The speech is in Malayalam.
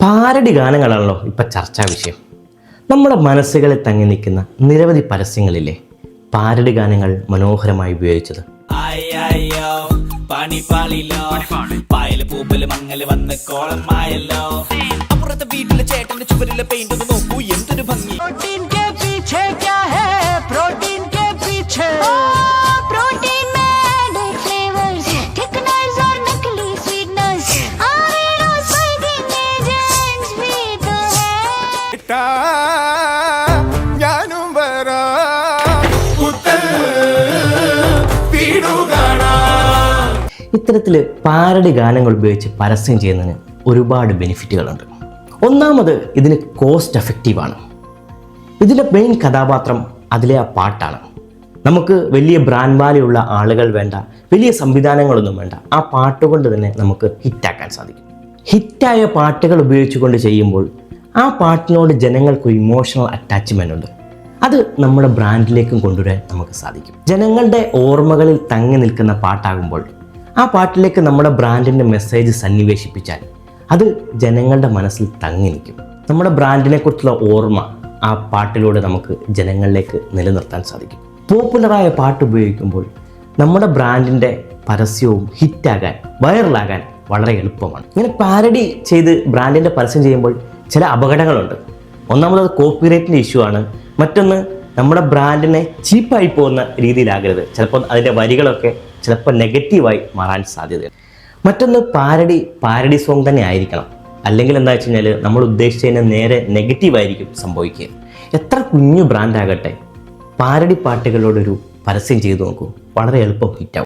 പാരഡി ഗാനങ്ങളാണല്ലോ ഇപ്പം ചർച്ചാ വിഷയം. നമ്മുടെ മനസ്സുകളിൽ തങ്ങി നിൽക്കുന്ന നിരവധി പരസ്യങ്ങളില്ലേ പാരഡി ഗാനങ്ങൾ മനോഹരമായി ഉപയോഗിച്ചത്. വീട്ടിലെ ചേട്ടന്റെ ചുവരിലെ പെയിന്റ് ഒന്ന് നോക്കൂ, എന്തൊരു ഭംഗി. ഞാനും ഇത്തരത്തിൽ പാരഡി ഗാനങ്ങൾ ഉപയോഗിച്ച് പരസ്യം ചെയ്യുന്നതിന് ഒരുപാട് ബെനിഫിറ്റുകളുണ്ട്. ഒന്നാമത്, ഇതിന് കോസ്റ്റ് എഫക്റ്റീവാണ്. ഇതിൻ്റെ മെയിൻ കഥാപാത്രം അതിലെ ആ പാട്ടാണ്. നമുക്ക് വലിയ ബ്രാൻഡ് വാല്യൂ ഉള്ള ആളുകൾ വേണ്ട, വലിയ സംവിധാനങ്ങളൊന്നും വേണ്ട, ആ പാട്ടുകൊണ്ട് തന്നെ നമുക്ക് ഹിറ്റാക്കാൻ സാധിക്കും. ഹിറ്റായ പാട്ടുകൾ ഉപയോഗിച്ചുകൊണ്ട് ചെയ്യുമ്പോൾ ആ പാട്ടിനോട് ജനങ്ങൾക്ക് ഇമോഷണൽ അറ്റാച്ച്മെൻ്റ് ഉണ്ട്. അത് നമ്മുടെ ബ്രാൻഡിലേക്കും കൊണ്ടുവരാൻ നമുക്ക് സാധിക്കും. ജനങ്ങളുടെ ഓർമ്മകളിൽ തങ്ങി നിൽക്കുന്ന പാട്ടാകുമ്പോൾ ആ പാട്ടിലേക്ക് നമ്മുടെ ബ്രാൻഡിൻ്റെ മെസ്സേജ് സന്നിവേശിപ്പിച്ചാൽ അത് ജനങ്ങളുടെ മനസ്സിൽ തങ്ങി നിൽക്കും. നമ്മുടെ ബ്രാൻഡിനെ കുറിച്ചുള്ള ഓർമ്മ ആ പാട്ടിലൂടെ നമുക്ക് ജനങ്ങളിലേക്ക് നിലനിർത്താൻ സാധിക്കും. പോപ്പുലറായ പാട്ട് ഉപയോഗിക്കുമ്പോൾ നമ്മുടെ ബ്രാൻഡിൻ്റെ പരസ്യവും ഹിറ്റാകാൻ, വൈറലാകാൻ വളരെ എളുപ്പമാണ്. ഇങ്ങനെ പാരഡി ചെയ്ത് ബ്രാൻഡിൻ്റെ പരസ്യം ചെയ്യുമ്പോൾ ചില അപകടങ്ങളുണ്ട്. ഒന്നാമത് കോപ്പിറൈറ്റിൻ്റെ ഇഷ്യൂ ആണ്. മറ്റൊന്ന്, നമ്മുടെ ബ്രാൻഡിനെ ചീപ്പായി പോകുന്ന രീതിയിലാകരുത്. ചിലപ്പോൾ അതിൻ്റെ വരികളൊക്കെ ചിലപ്പോൾ നെഗറ്റീവായി മാറാൻ സാധ്യതയുണ്ട്. മറ്റൊന്ന്, പാരഡി സോങ് തന്നെ ആയിരിക്കണം. അല്ലെങ്കിൽ എന്താ വെച്ച് കഴിഞ്ഞാൽ നമ്മൾ ഉദ്ദേശിച്ചതിന് നേരെ നെഗറ്റീവായിരിക്കും സംഭവിക്കുക. എത്ര കുഞ്ഞു ബ്രാൻഡാകട്ടെ, പാരഡി പാട്ടുകളോടൊരു പരസ്യം ചെയ്തു നോക്കൂ, വളരെ എളുപ്പം ഹിറ്റാവും.